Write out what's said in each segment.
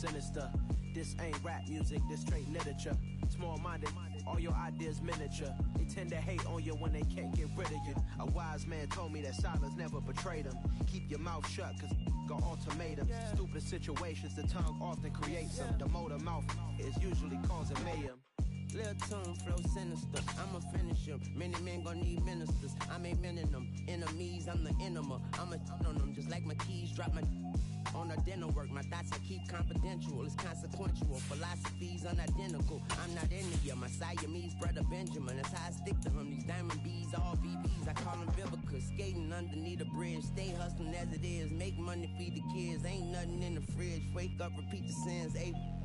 sinister. This ain't rap music, this straight literature. Small-minded, all your ideas miniature. They tend to hate on you when they can't get rid of you. A wise man told me that silence never betrayed him. Keep your mouth shut, cause got ultimatums. Stupid situations, the tongue often creates them. The motor mouth is usually causing mayhem. Lil' tune, flow sinister, I'ma finish him. Many men gon' need ministers, I ain't mending them. Enemies, I'm the enema, I'ma on them. Just like my keys, drop my on the dinner work. My thoughts I keep confidential, it's consequential. Philosophies unidentical, I'm not into you. My Siamese brother Benjamin, that's how I stick to him. These diamond bees, all BBs, I call them Vivica. Skating underneath a bridge, stay hustling as it is. Make money, feed the kids, ain't nothing in the fridge. Wake up, repeat the sins,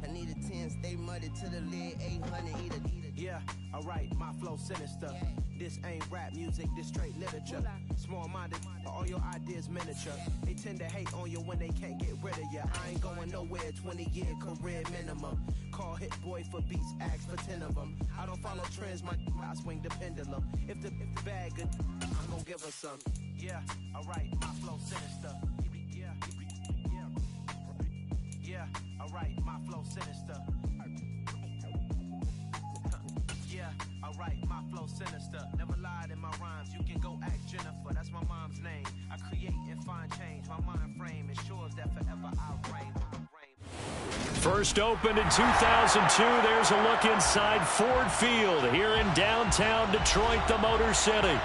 I need a 10, stay muddy to the lid, 800, eat a. Yeah, alright, my flow sinister. This ain't rap music, this straight literature. Small-minded, all your ideas miniature. They tend to hate on you when they can't get rid of you. I ain't going nowhere, 20-year career minimum. Call Hit Boy for beats, ask for 10 of them. I don't follow trends, I swing the pendulum. If the bag good, I'm gonna give her some. Yeah, alright, my flow sinister. Yeah, alright, my flow sinister. Yeah, alright, my flow sinister. Never lied in my rhymes, you can go ask Jennifer, that's my mom's name. I create and find change, my mind frame ensures that forever I'll reign. First opened in 2002, there's a look inside Ford Field here in downtown Detroit, the Motor City.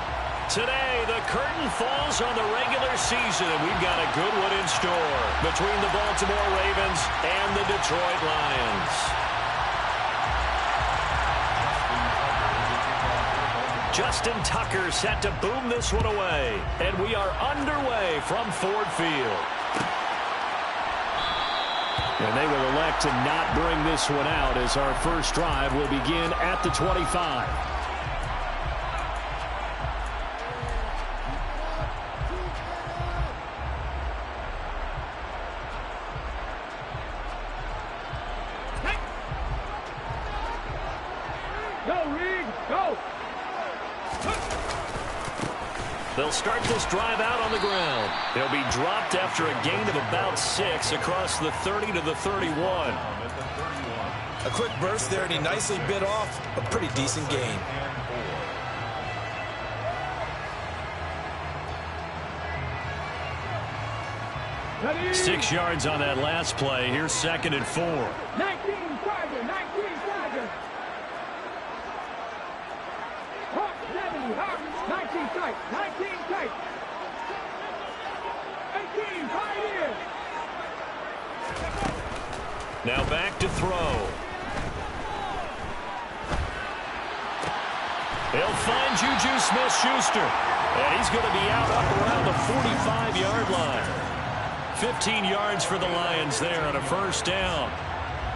Today, the curtain falls on the regular season, and we've got a good one in store between the Baltimore Ravens and the Detroit Lions. Justin Tucker set to boom this one away, and we are underway from Ford Field. And they will elect to not bring this one out as our first drive will begin at the 25. They'll start this drive out on the ground. They'll be dropped after a gain of about 6 across the 30 to the 31. A quick burst there, and he nicely bit off a pretty decent gain. Ready? 6 yards on that last play. Here's 2nd and 4. 19 Tiger, 19 Tiger. Hawk 70, Hawk 19 tight, 19 tight. 18, tight in. Now back to throw. They'll find Juju Smith-Schuster. And he's going to be out up around the 45-yard line. 15 yards for the Lions there on a first down.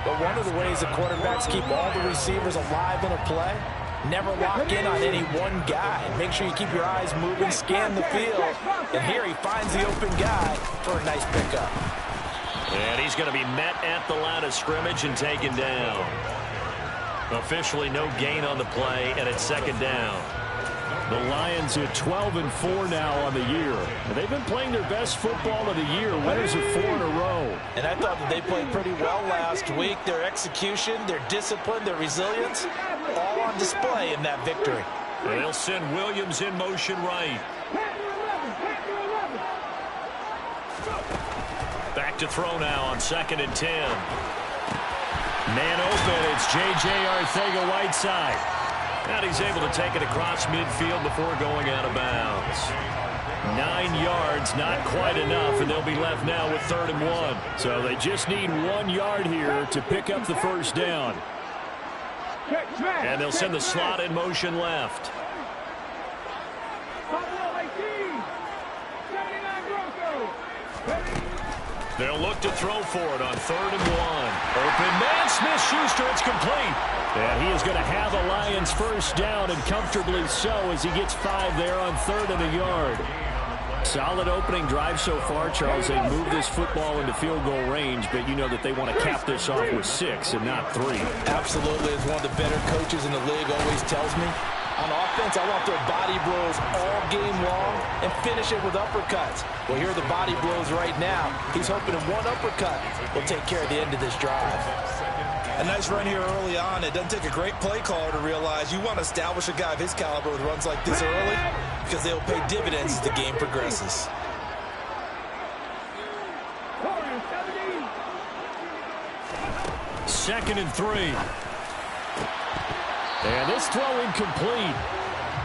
But one of the ways the quarterbacks keep all the receivers alive in a play, never lock in on any one guy. Make sure you keep your eyes moving, scan the field. And here he finds the open guy for a nice pickup. And he's going to be met at the line of scrimmage and taken down. Officially no gain on the play, and it's 2nd down. The Lions at 12-4 now on the year. And they've been playing their best football of the year, winners of 4 in a row. And I thought that they played pretty well last week. Their execution, their discipline, their resilience, all on display in that victory. And they'll send Williams in motion right. Back to throw now on 2nd and 10. Man open, it's J.J. Arcega-Whiteside. And he's able to take it across midfield before going out of bounds. 9 yards, not quite enough, and they'll be left now with 3rd and 1. So they just need 1 yard here to pick up the first down. And they'll send the slot in motion left. They'll look to throw for it on 3rd and 1. Open man, Smith-Schuster, it's complete. And he is going to have the Lions first down, and comfortably so, as he gets 5 there on 3rd and a yard. Solid opening drive so far, Charles. They move this football into field goal range, but you know that they want to cap this off with 6 and not 3. Absolutely. As one of the better coaches in the league always tells me, On offense, I want their body blows all game long and finish it with uppercuts. Well, here are the body blows right now. He's hoping that one uppercut will take care of the end of this drive. A nice run here early on. It doesn't take a great play caller to realize you want to establish a guy of his caliber with runs like this early because they'll pay dividends as the game progresses. Second and 3. And this throw incomplete.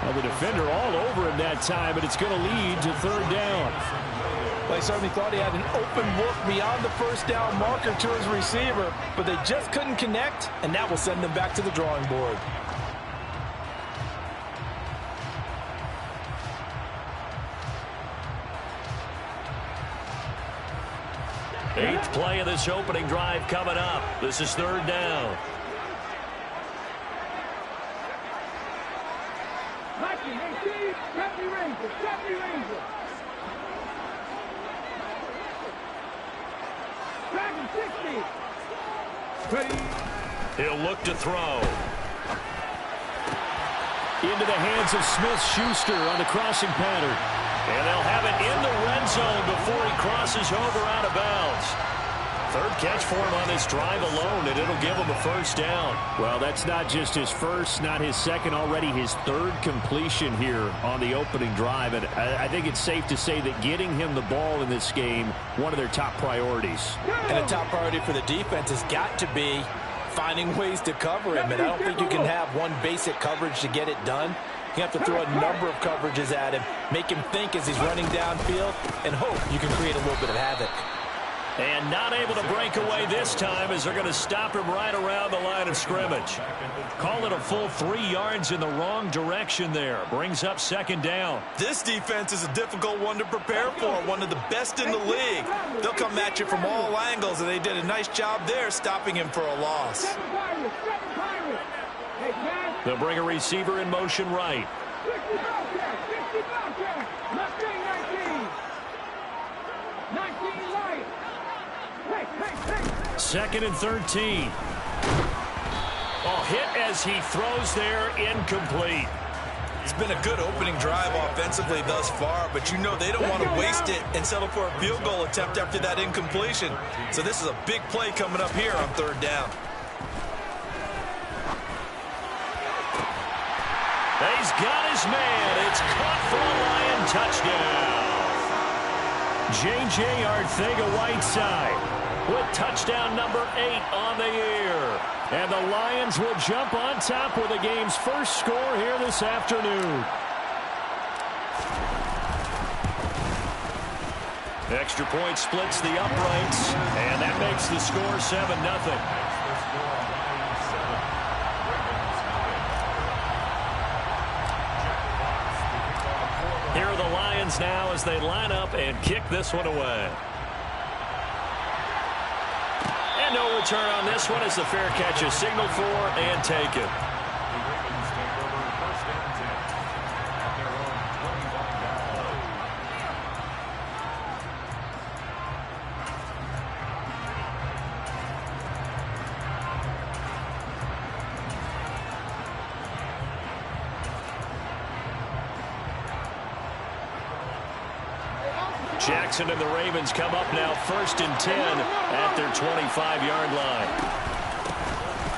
Well, the defender all over him that time, but it's going to lead to third down. Well, he certainly thought he had an open look beyond the first down marker to his receiver, but they just couldn't connect, and that will send them back to the drawing board. Eighth play of this opening drive coming up. This is third down. He'll look to throw. Into the hands of Smith-Schuster on the crossing pattern. And they'll have it in the red zone before he crosses over out of bounds. Third catch for him on this drive alone, and it'll give him a first down. Well, that's not just his first, not his second, already his third completion here on the opening drive. And I think it's safe to say that getting him the ball in this game, one of their top priorities. And a top priority for the defense has got to be finding ways to cover him. And I don't think you can have one basic coverage to get it done. You have to throw a number of coverages at him, make him think as he's running downfield, and hope you can create a little bit of havoc. And not able to break away this time as they're going to stop him right around the line of scrimmage. Call it a full 3 yards in the wrong direction there. Brings up second down. This defense is a difficult one to prepare for, one of the best in the league. They'll come at you from all angles, and they did a nice job there stopping him for a loss. They'll bring a receiver in motion right. Second and 13. Oh, hit as he throws there, incomplete. It's been a good opening drive offensively thus far, but you know they don't want to waste it and settle for a field goal attempt after that incompletion. So this is a big play coming up here on third down. He's got his man. It's caught for a Lion touchdown. J.J. Arcega-Whiteside with touchdown number 8 on the year. And the Lions will jump on top with the game's first score here this afternoon. Extra point splits the uprights, and that makes the score 7-0. Here are the Lions now as they line up and kick this one away. And no return on this one as the fair catch is signaled for and taken. Jackson and the Ravens come up now 1st and 10 at their 25-yard line.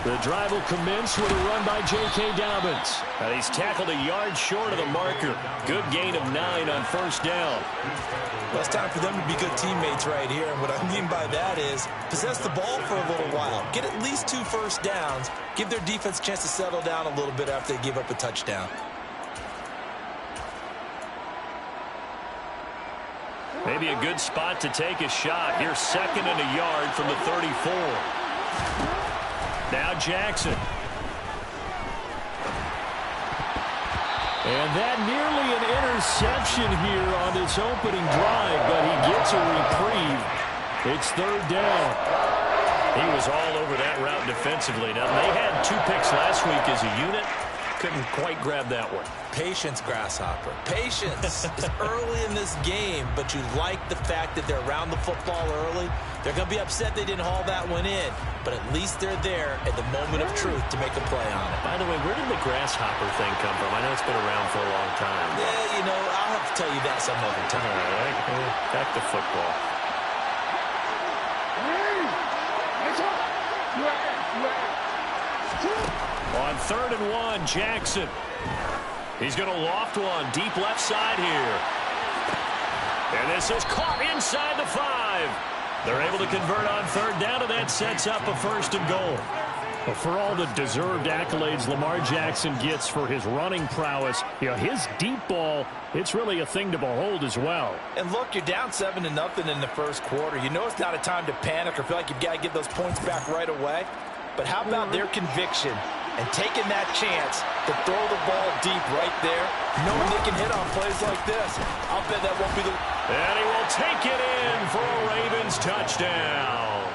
The drive will commence with a run by J.K. Dobbins. And he's tackled a yard short of the marker. Good gain of 9 on first down. Well, it's time for them to be good teammates right here. And what I mean by that is possess the ball for a little while. Get at least 2 first downs. Give their defense a chance to settle down a little bit after they give up a touchdown. Maybe a good spot to take a shot. Here's 2nd and a yard from the 34. Now Jackson. And that nearly an interception here on this opening drive, but he gets a reprieve. It's third down. He was all over that route defensively. Now, they had 2 picks last week as a unit. Couldn't quite grab that one. Patience, Grasshopper. Patience is early in this game, but you like the fact that they're around the football early. They're going to be upset they didn't haul that one in, but at least they're there at the moment of truth to make a play on it. By the way, where did the grasshopper thing come from? I know it's been around for a long time. Yeah, you know, I'll have to tell you that some other time. All right, back to football. On 3rd and 1, Jackson. He's going to loft one deep left side here. And this is caught inside the 5. They're able to convert on 3rd down, and that sets up a 1st and goal. Well, for all the deserved accolades Lamar Jackson gets for his running prowess, you know, his deep ball, it's really a thing to behold as well. And look, you're down 7-0 in the first quarter. You know it's not a time to panic or feel like you've got to get those points back right away. But how about their conviction and taking that chance to throw the ball deep right there, knowing they can hit on plays like this? I'll bet that won't be the... And he will take it in for a Ravens touchdown.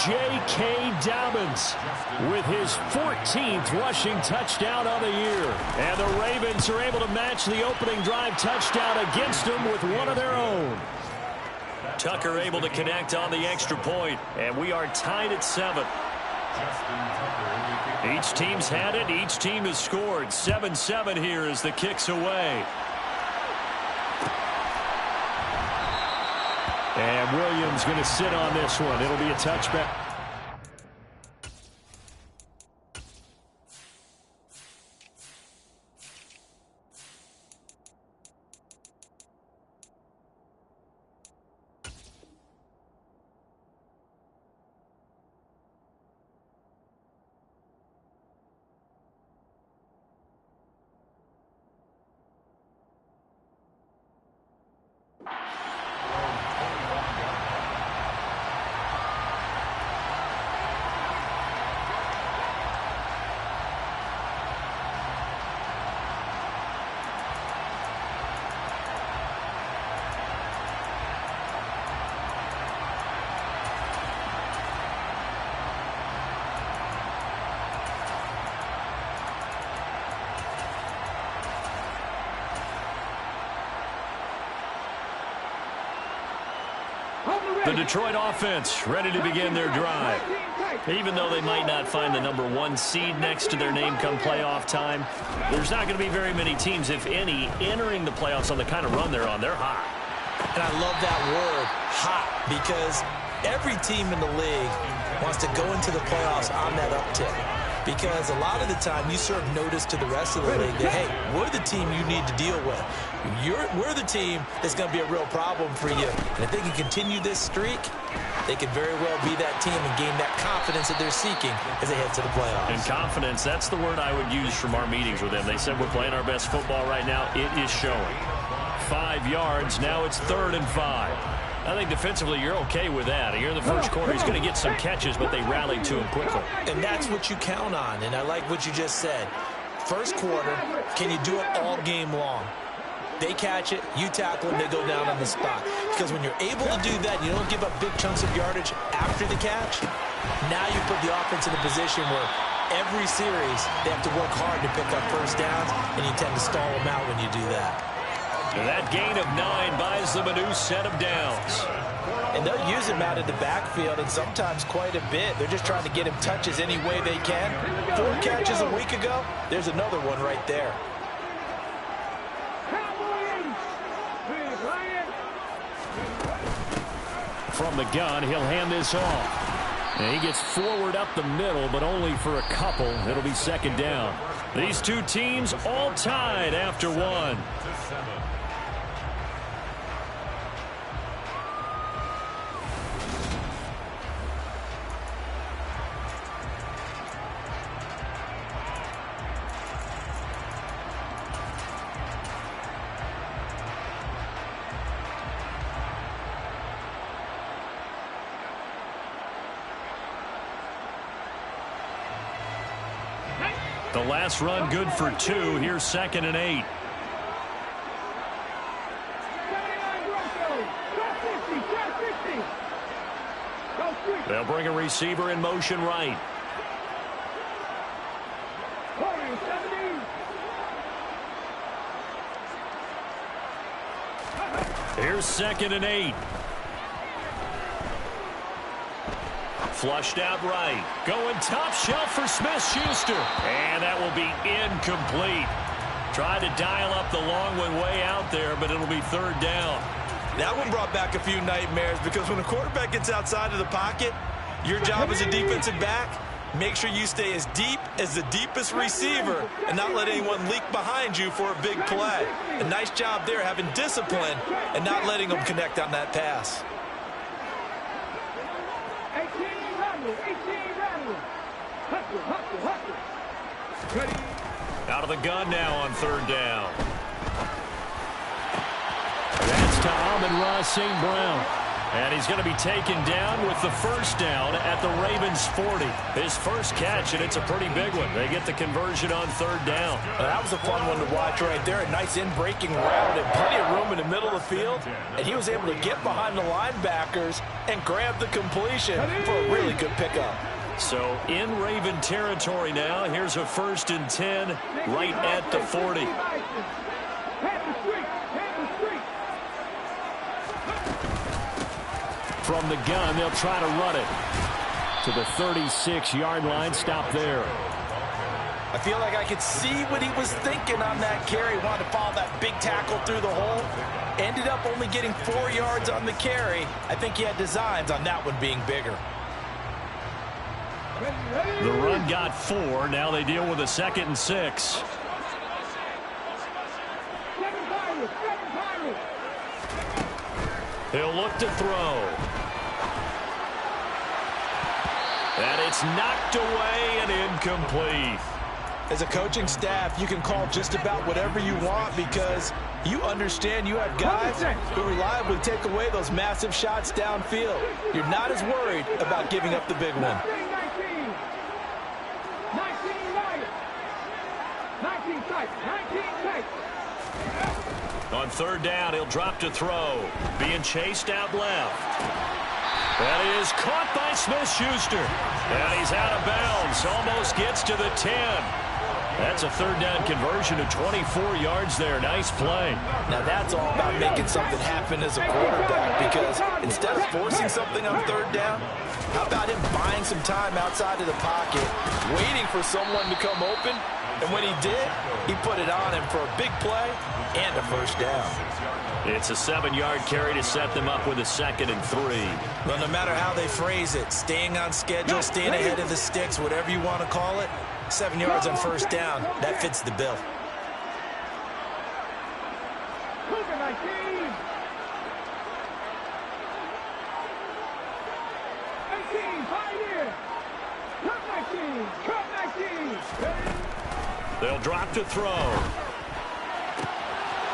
J.K. Dobbins with his 14th rushing touchdown on the year. And the Ravens are able to match the opening drive touchdown against them with one of their own. Tucker able to connect on the extra point, and we are tied at 7. Each team's had it. Each team has scored. 7-7 here as the kick's away. And Williams going to sit on this one. It'll be a touchback. The Detroit offense ready to begin their drive. Even though they might not find the #1 seed next to their name come playoff time, there's not going to be very many teams, if any, entering the playoffs on the kind of run they're on. They're hot. And I love that word, hot, because every team in the league wants to go into the playoffs on that uptick. Because a lot of the time you serve notice to the rest of the league that, hey, we're the team you need to deal with. We're the team that's going to be a real problem for you. And if they can continue this streak, they could very well be that team and gain that confidence that they're seeking as they head to the playoffs. And confidence, that's the word I would use from our meetings with them. They said we're playing our best football right now. It is showing. 5 yards. Now it's 3rd and 5. I think defensively you're okay with that. Here in the first quarter, he's going to get some catches, but they rallied to him quickly. And that's what you count on, and I like what you just said. First quarter, can you do it all game long? They catch it, you tackle them, they go down on the spot. Because when you're able to do that, you don't give up big chunks of yardage after the catch. Now you put the offense in a position where every series they have to work hard to pick up first downs, and you tend to stall them out when you do that. And that gain of 9 buys them a new set of downs. And they'll use him out of the backfield, and sometimes quite a bit. They're just trying to get him touches any way they can. 4 catches a week ago, there's another one right there. From the gun, he'll hand this off. And he gets forward up the middle, but only for a couple. It'll be 2nd down. These two teams all tied after 1. The last run good for 2. Here's 2nd and 8. They'll bring a receiver in motion right. Here's 2nd and 8. Flushed out right. Going top shelf for Smith-Schuster. And that will be incomplete. Tried to dial up the long one way out there, but it'll be 3rd down. That one brought back a few nightmares because when a quarterback gets outside of the pocket, your job as a defensive back, make sure you stay as deep as the deepest receiver and not let anyone leak behind you for a big play. A nice job there having discipline and not letting them connect on that pass. 18 Randall. Hustle. Out of the gun now on 3rd down. That's to Amon-Ra St. Brown. And he's going to be taken down with the 1st down at the Ravens' 40. His first catch, and it's a pretty big one. They get the conversion on 3rd down. That was a fun one to watch right there. A nice in-breaking route and plenty of room in the middle of the field. And he was able to get behind the linebackers and grab the completion for a really good pickup. So in Raven territory now. Here's a 1st and 10 right at the 40. From the gun, they'll try to run it to the 36-yard line. Stop there. I feel like I could see what he was thinking on that carry. Wanted to follow that big tackle through the hole. Ended up only getting 4 yards on the carry. I think he had designs on that one being bigger. The run got 4. Now they deal with a 2nd and 6. He'll look to throw. And it's knocked away and incomplete. As a coaching staff, you can call just about whatever you want because you understand you have guys who reliably take away those massive shots downfield. You're not as worried about giving up the big one. 19 tight. On 3rd down, he'll drop to throw. Being chased out left. That is caught by Smith-Schuster. And he's out of bounds. Almost gets to the 10. That's a 3rd down conversion of 24 yards there. Nice play. Now that's all about making something happen as a quarterback, because instead of forcing something on 3rd down, how about him buying some time outside of the pocket, waiting for someone to come open, and when he did, he put it on him for a big play and a 1st down. It's a 7-yard carry to set them up with a 2nd and 3. Well, no matter how they phrase it, staying on schedule, staying ahead of the sticks, whatever you want to call it, 7 yards on 1st down, that fits the bill. They'll drop to throw.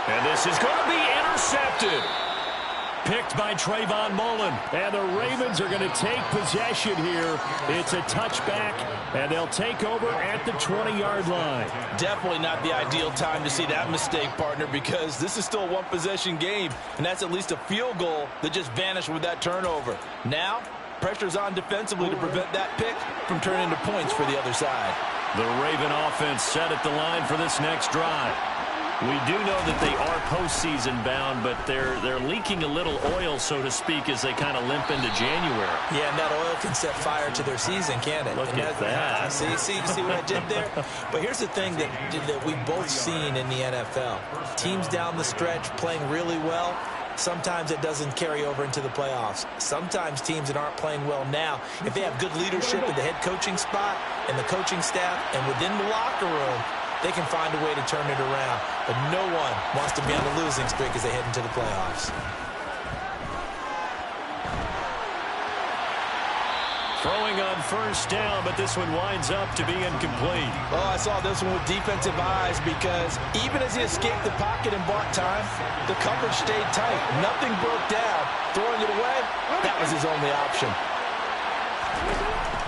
And this is going to be intercepted. Picked by Trayvon Mullen. And the Ravens are going to take possession here. It's a touchback, and they'll take over at the 20-yard line. Definitely not the ideal time to see that mistake, partner, because this is still a one-possession game, and that's at least a field goal that just vanished with that turnover. Now, pressure's on defensively to prevent that pick from turning into points for the other side. The Raven offense set at the line for this next drive. We do know that they are postseason bound, but they're leaking a little oil, so to speak, as they kind of limp into January. Yeah, and that oil can set fire to their season, can't it? Look at that. See what I did there? But here's the thing that we've both seen in the NFL. Teams down the stretch playing really well. Sometimes it doesn't carry over into the playoffs. Sometimes teams that aren't playing well now, if they have good leadership in the head coaching spot and the coaching staff and within the locker room, they can find a way to turn it around. But no one wants to be on the losing streak as they head into the playoffs. Throwing on 1st down, but this one winds up to be incomplete. Oh, I saw this one with defensive eyes because even as he escaped the pocket and bought time, the coverage stayed tight. Nothing broke down. Throwing it away, that was his only option.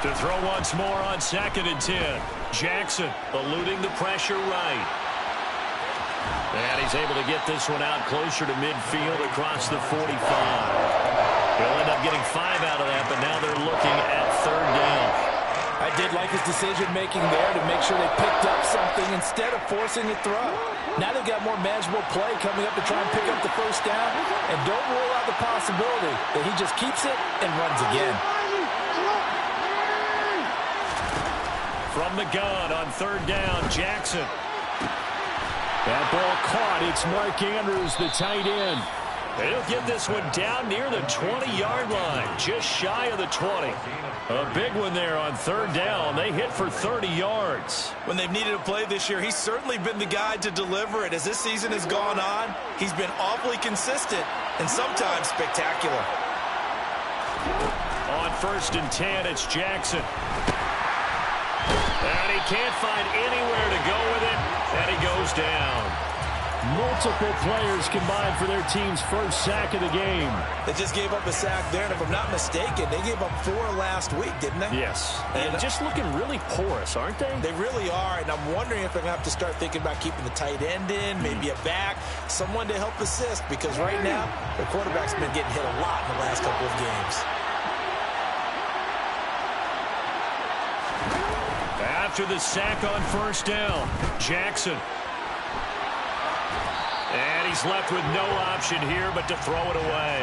To throw once more on 2nd and 10. Jackson eluding the pressure right. And he's able to get this one out closer to midfield across the 45. He'll end up getting 5 out of that, but now they're looking at 3rd down. I dig did like his decision-making there to make sure they picked up something instead of forcing a throw. Now they've got more manageable play coming up to try and pick up the first down, and don't rule out the possibility that he just keeps it and runs again. From the gun on third down, Jackson. That ball caught. It's Mark Andrews, the tight end. He'll get this one down near the 20-yard line, just shy of the 20. A big one there on third down. They hit for 30 yards. When they've needed a play this year, he's certainly been the guy to deliver it. As this season has gone on, he's been awfully consistent and sometimes spectacular. On 1st and 10, it's Jackson. And he can't find anywhere to go with it, and he goes down. Multiple players combined for their team's first sack of the game. They just gave up a sack there, and if I'm not mistaken, they gave up 4 last week, didn't they? Yes. And just looking really porous, aren't they? They really are, and I'm wondering if they're going to have to start thinking about keeping the tight end in, maybe a back, someone to help assist, because right now, the quarterback's been getting hit a lot in the last couple of games. After the sack on 1st down, Jackson. And he's left with no option here but to throw it away.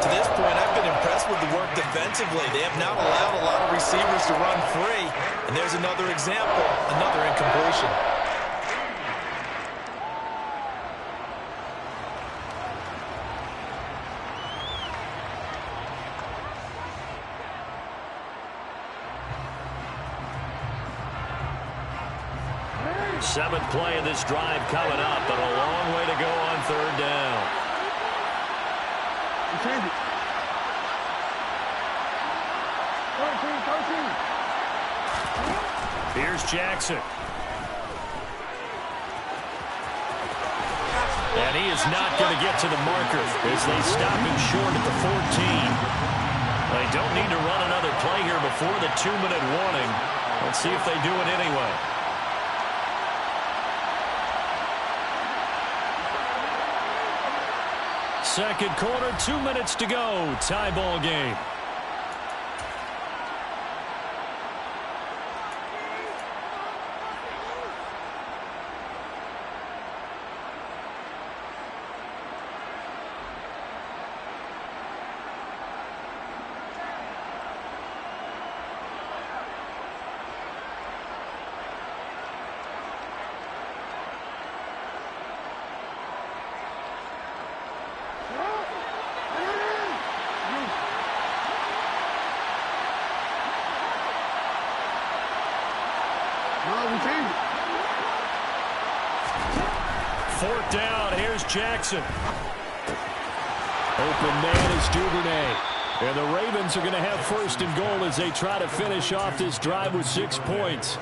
To this point, I've been impressed with the work defensively. They have not allowed a lot of receivers to run free. And there's another example, another incompletion. Seventh play of this drive coming up, but a long way to go on third down. Here's Jackson. And he is not going to get to the marker as they stop him short at the 14. They don't need to run another play here before the 2-minute warning. Let's see if they do it anyway. Second quarter, 2 minutes to go. Tie ball game. Fourth down, here's Jackson. Open man is Duvernay. And the Ravens are going to have 1st and goal as they try to finish off this drive with 6 points.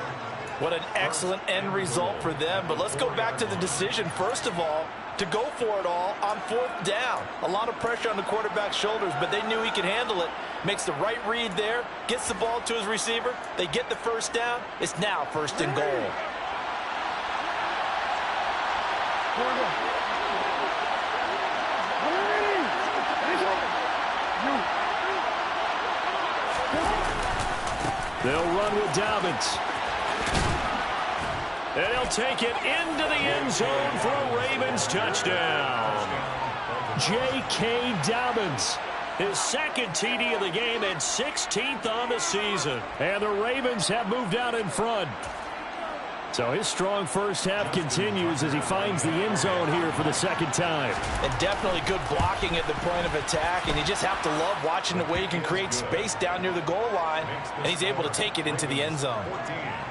What an excellent end result for them. But let's go back to the decision, first of all, to go for it all on 4th down. A lot of pressure on the quarterback's shoulders, but they knew he could handle it. Makes the right read there, gets the ball to his receiver. They get the 1st down. It's now 1st and goal. They'll run with Dobbins. And he'll take it into the end zone for a Ravens touchdown. J.K. Dobbins, his 2nd TD of the game and 16th on the season. And the Ravens have moved out in front. So his strong first half continues as he finds the end zone here for the 2nd time. And definitely good blocking at the point of attack, and you just have to love watching the way he can create space down near the goal line, and he's able to take it into the end zone.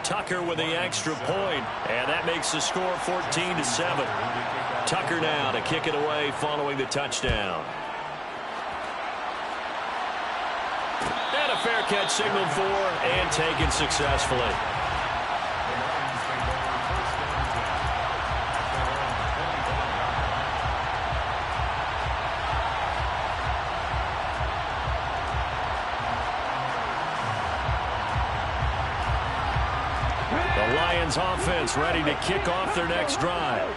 Tucker with the extra point, and that makes the score 14-7. Tucker now to kick it away following the touchdown. And a fair catch signaled for and taken successfully. Offense ready to kick off their next drive.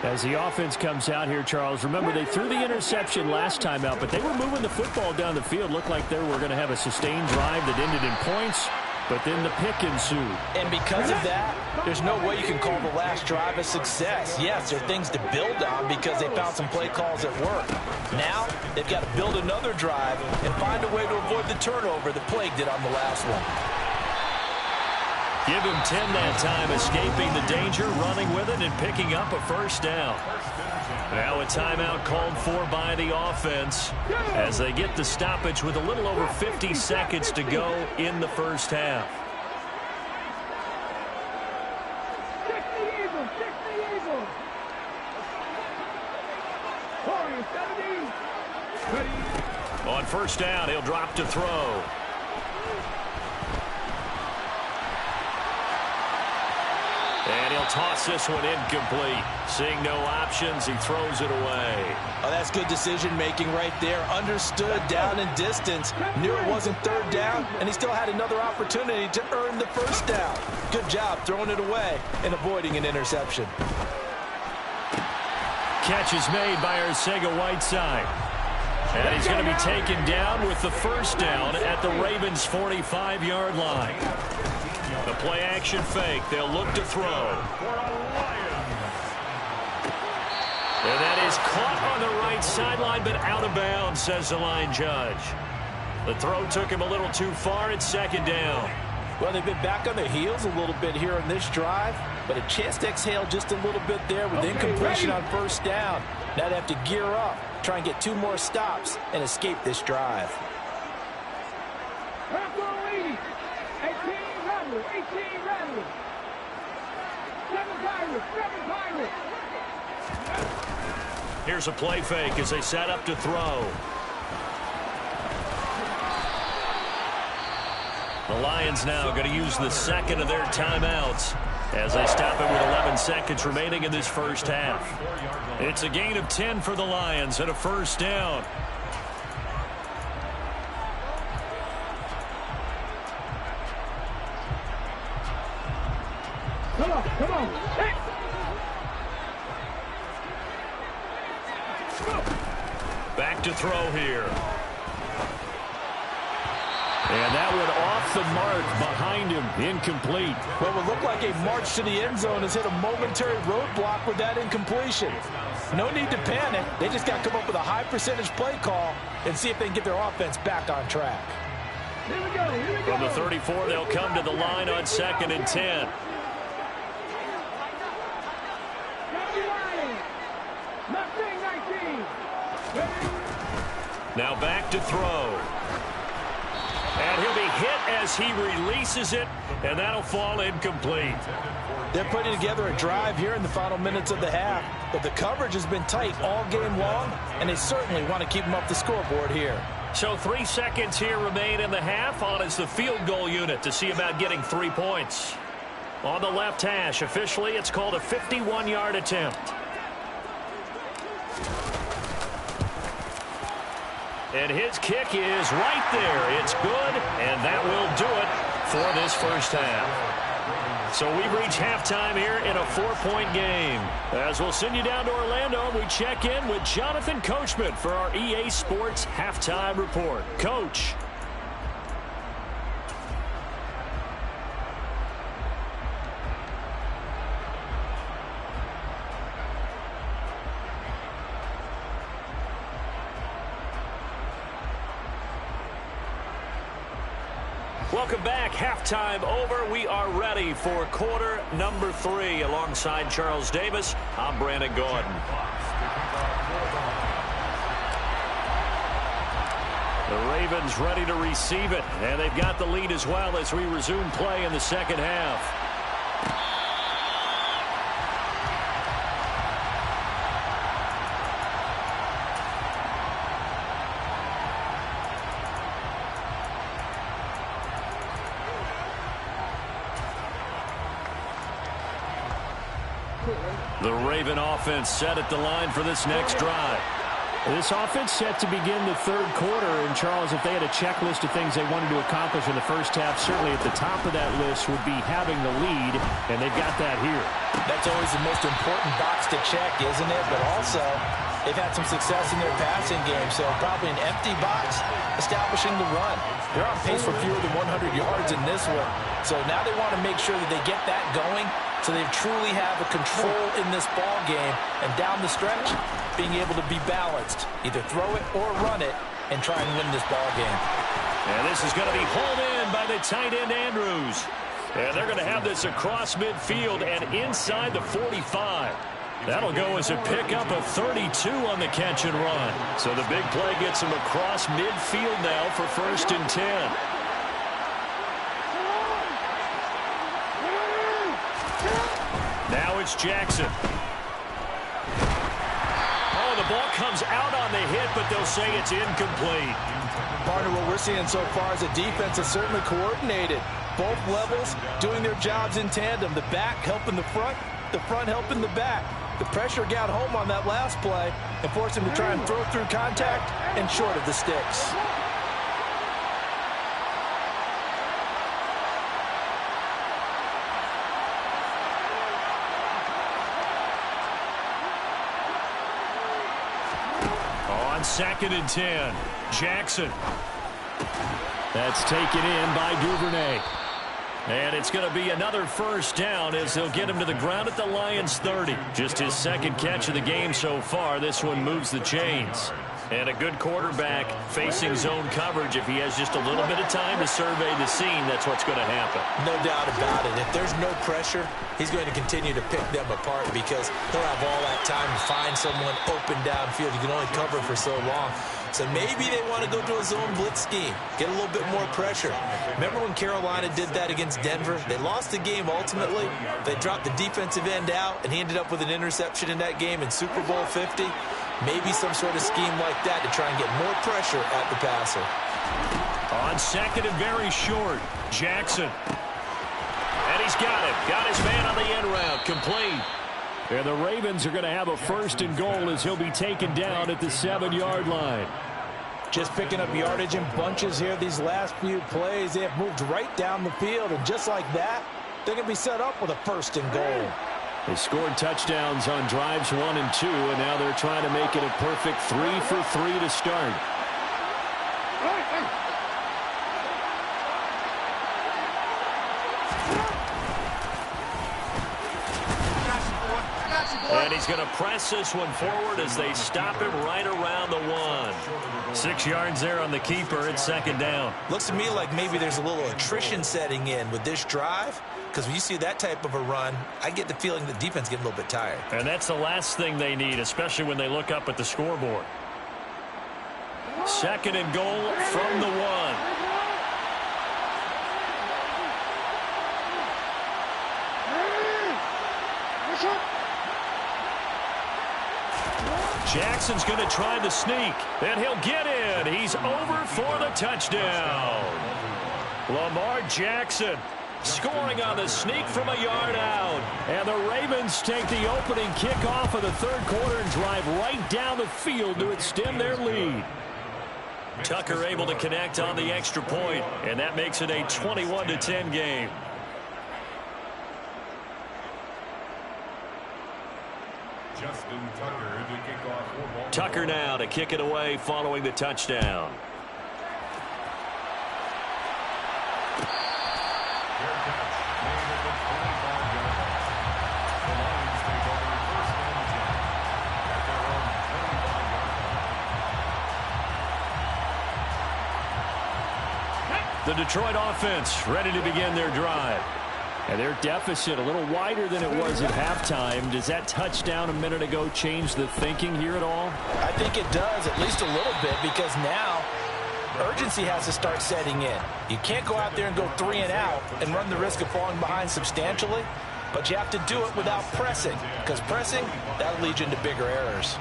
As the offense comes out here, Charles, remember they threw the interception last time out, but they were moving the football down the field. Looked like they were going to have a sustained drive that ended in points. but then the pick ensued. And because of that, there's no way you can call the last drive a success. Yes, there are things to build on because they found some play calls that work. Now, they've got to build another drive and find a way to avoid the turnover that plagued it on the last one. Give him 10 that time, escaping the danger, running with it, and picking up a first down. Now a timeout called for by the offense as they get the stoppage with a little over 50 seconds to go in the first half. On first down, he'll drop to throw. And he'll toss this one incomplete. Seeing no options, he throws it away. Oh, that's good decision-making right there. Understood down and distance. Knew it wasn't third down, and he still had another opportunity to earn the first down. Good job throwing it away and avoiding an interception. Catch is made by Arcega-Whiteside. And he's going to be taken down with the first down at the Ravens' 45-yard line. The play-action fake. They'll look to throw. And that is caught on the right sideline, but out of bounds, says the line judge. The throw took him a little too far. It's second down. Well, they've been back on their heels a little bit here on this drive, but a chance to exhale just a little bit there with incompletion on first down. Now they have to gear up, try and get 2 more stops, and escape this drive. 18 Rattlers. 7 Pirates. Here's a play fake as they set up to throw. The Lions now going to use the second of their timeouts as they stop it with 11 seconds remaining in this first half. It's a gain of 10 for the Lions and a first down. Come on. Hey. Back to throw here. And that one off the mark behind him. Incomplete. What would look like a march to the end zone has hit a momentary roadblock with that incompletion. No need to panic. They just got to come up with a high percentage play call and see if they can get their offense back on track. Here we go. From the 34, they'll come to the line on 2nd and 10. Now back to throw. And he'll be hit as he releases it, and that'll fall incomplete. They're putting together a drive here in the final minutes of the half, but the coverage has been tight all game long, and they certainly want to keep them up the scoreboard here. So 3 seconds here remain in the half. On is the field goal unit to see about getting 3 points. On the left hash, officially, it's called a 51-yard attempt. And his kick is right there. It's good, and that will do it for this first half. So we've reached halftime here in a 4-point game. As we'll send you down to Orlando, we check in with Jonathan Coachman for our EA Sports Halftime Report. Coach. Welcome back. Halftime over. We are ready for quarter number 3. Alongside Charles Davis, I'm Brandon Gordon. The Ravens ready to receive it, and they've got the lead as well as we resume play in the second half. The Raven offense set at the line for this next drive. This offense set to begin the third quarter, and Charles, if they had a checklist of things they wanted to accomplish in the first half, certainly at the top of that list would be having the lead, and they've got that here. That's always the most important box to check, isn't it? But also, they've had some success in their passing game, so probably an empty box establishing the run. They're on pace for fewer than 100 yards in this one, so now they want to make sure that they get that going so they truly have a control in this ball game, and down the stretch, being able to be balanced, either throw it or run it, and try and win this ball game. And this is going to be hauled in by the tight end, Andrews. And they're going to have this across midfield and inside the 45. That'll go as a pickup of 32 on the catch and run. So the big play gets him across midfield now for 1st and 10. Now it's Jackson. Oh, the ball comes out on the hit, but they'll say it's incomplete. Partner, what we're seeing so far is the defense is certainly coordinated. Both levels doing their jobs in tandem. The back helping the front helping the back. The pressure got home on that last play and forced him to try and throw through contact and short of the sticks. On 2nd and 10, Jackson. That's taken in by Duvernay. And it's going to be another 1st down as they'll get him to the ground at the Lions' 30. Just his 2nd catch of the game so far. This one moves the chains. And a good quarterback facing zone coverage. If he has just a little bit of time to survey the scene, that's what's going to happen. No doubt about it. If there's no pressure, he's going to continue to pick them apart because he'll have all that time to find someone open downfield. You can only cover for so long. So maybe they want to go to a zone blitz scheme, get a little bit more pressure. Remember when Carolina did that against Denver? They lost the game ultimately. They dropped the defensive end out, and he ended up with an interception in that game in Super Bowl 50. Maybe some sort of scheme like that to try and get more pressure at the passer. On 2nd and very short, Jackson. And he's got it. Got his man on the end route. Complete. And the Ravens are going to have a 1st and goal as he'll be taken down at the 7-yard line. Just picking up yardage in bunches here these last few plays. They have moved right down the field, and just like that, they're going to be set up with a 1st and goal. They scored touchdowns on drives 1 and 2, and now they're trying to make it a perfect 3 for 3 to start. And he's going to press this one forward as they stop him right around the 1. 6 yards there on the keeper. It's 2nd down. Looks to me like maybe there's a little attrition setting in with this drive, because when you see that type of a run, I get the feeling the defense getting a little bit tired. And that's the last thing they need, especially when they look up at the scoreboard. 2nd and goal from the 1. Jackson's going to try the sneak, and he'll get in. He's over for the touchdown. Lamar Jackson scoring on the sneak from a yard out. And the Ravens take the opening kickoff of the 3rd quarter and drive right down the field to extend their lead. Tucker able to connect on the extra point, and that makes it a 21-10 game. Justin Tucker to kick off for Baltimore. Tucker now to kick it away following the touchdown. The Detroit offense ready to begin their drive. And their deficit a little wider than it was at halftime. Does that touchdown a minute ago change the thinking here at all? I think it does, at least a little bit, because now urgency has to start setting in. You can't go out there and go 3 and out and run the risk of falling behind substantially, but you have to do it without pressing, because pressing, that'll lead you into bigger errors.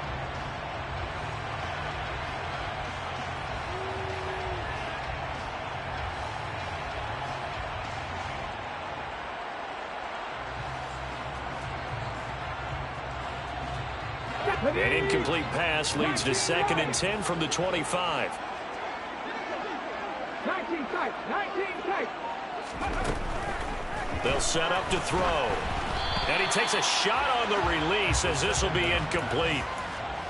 An incomplete pass leads to 2nd and 10 from the 25. 19 tight, 19 tight. They'll set up to throw. And he takes a shot on the release as this will be incomplete.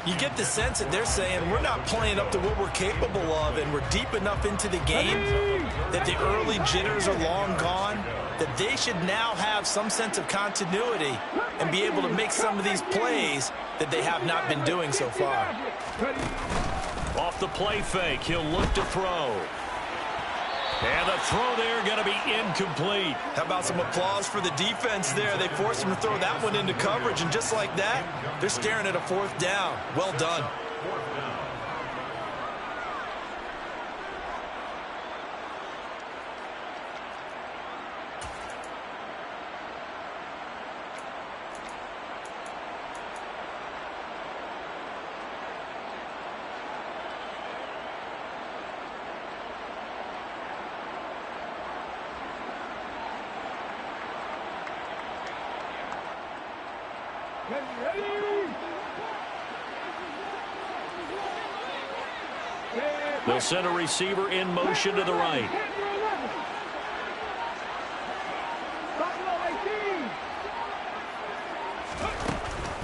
You get the sense that they're saying we're not playing up to what we're capable of, and we're deep enough into the game that the early jitters are long gone, that they should now have some sense of continuity and be able to make some of these plays that they have not been doing so far. Off the play fake, he'll look to throw. And the throw there going to be incomplete. How about some applause for the defense there? They forced him to throw that one into coverage, and just like that, they're staring at a 4th down. Well done. They'll send a receiver in motion to the right.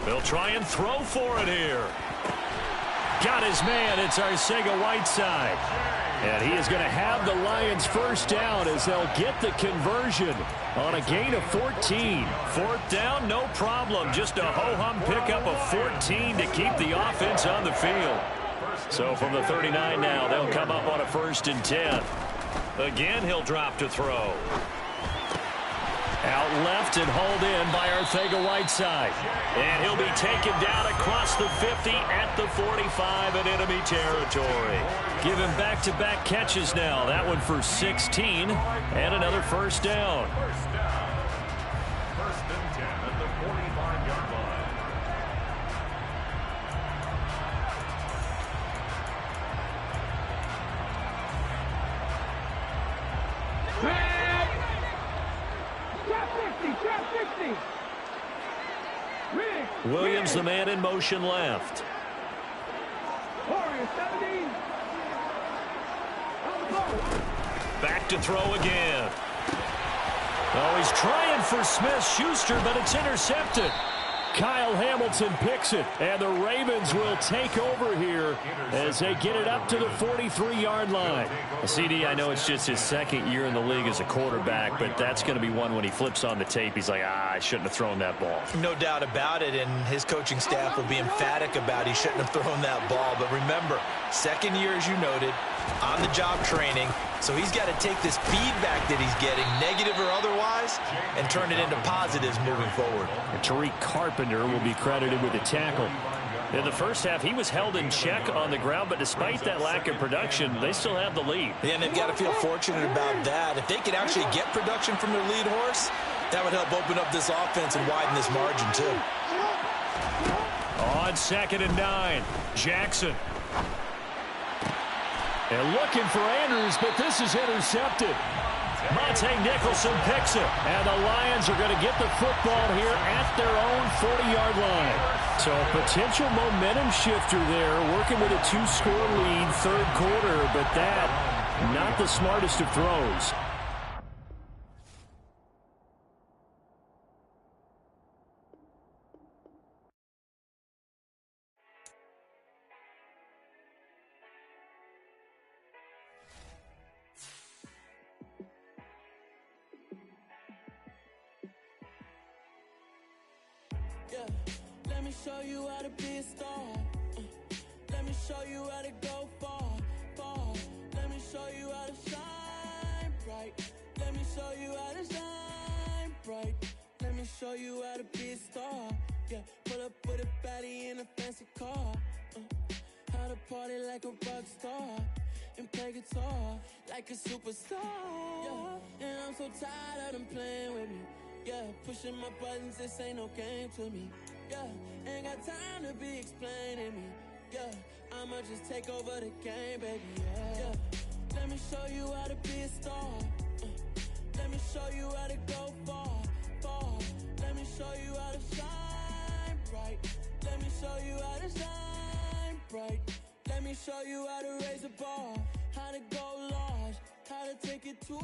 They'll try and throw for it here. Got his man. It's Arcega-Whiteside. And he is going to have the Lions first down as they'll get the conversion on a gain of 14. 4th down, no problem. Just a ho-hum pickup of 14 to keep the offense on the field. So from the 39 now, they'll come up on a 1st and 10. Again, he'll drop to throw. Out left and hauled in by Arcega-Whiteside. And he'll be taken down across the 50 at the 45 in enemy territory. Give him back-to-back catches now. That one for 16 and another 1st down. 1st and 10 at the 45-yard line. Williams, the man in motion left. Back to throw again. Oh, he's trying for Smith-Schuster, but it's intercepted. Kyle Hamilton picks it, and the Ravens will take over here as they get it up to the 43-yard line. CD, I know it's just his 2nd year in the league as a quarterback, but that's going to be one when he flips on the tape, he's like, I shouldn't have thrown that ball. No doubt about it, and his coaching staff will be emphatic about he shouldn't have thrown that ball. But remember, 2nd year, as you noted, on-the-job training, so he's got to take this feedback that he's getting, negative or otherwise, and turn it into positives moving forward. And Tariq Carpenter will be credited with a tackle. In the first half, he was held in check on the ground, but despite that lack of production, they still have the lead. Yeah, and they've got to feel fortunate about that. If they could actually get production from their lead horse, that would help open up this offense and widen this margin, too. On 2nd and 9, Jackson. And looking for Andrews, but this is intercepted. Monte Nicholson picks it, and the Lions are going to get the football here at their own 40-yard line. So a potential momentum shifter there, working with a 2-score lead, 3rd quarter, but that, not the smartest of throws. Let me show you how to be a star. Let me show you how to go far, far. Let me show you how to shine bright. Let me show you how to shine bright. Let me show you how to be a star. Yeah, pull up with a baddie in a fancy car. How to party like a rock star and play guitar like a superstar. Yeah, and I'm so tired of them playing with me. Yeah, pushing my buttons, this ain't no game to me. Yeah, ain't got time to be explaining me. Yeah, I'ma just take over the game, baby. Yeah, let me show you how to be a star. Let me show you how to go far, far. Let me show you how to shine bright. Let me show you how to shine bright. Let me show you how to raise a bar, how to go large, how to take it too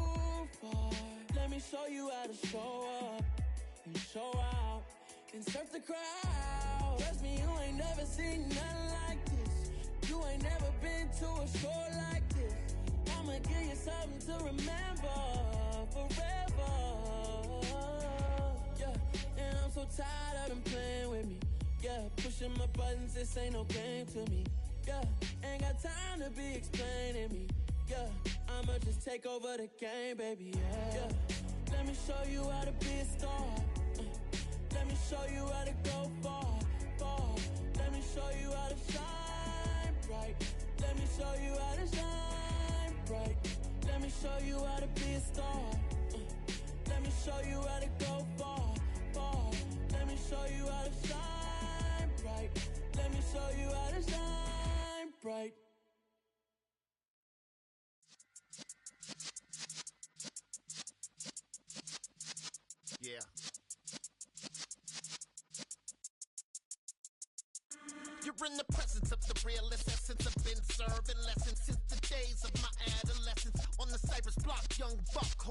far. Let me show you how to show up and show out and surf the crowd. Trust me, you ain't never seen nothing like this. You ain't never been to a show like this. I'ma give you something to remember forever. Yeah, and I'm so tired of them playing with me. Yeah, pushing my buttons, this ain't no game to me. Yeah, ain't got time to be explaining me. Yeah, I'ma just take over the game, baby. Yeah, let me show you how to be a star. Let me show you how to go far, far. Let me show you how to shine bright. Let me show you how to shine bright. Let me show you how to be a star. Let me show you how to go far, far. Let me show you how to shine bright. Let me show you how to shine bright. Yeah. You're in the presence of the realest essence. I've been serving lessons since the days of my adolescence. On the Cypress block, young buck.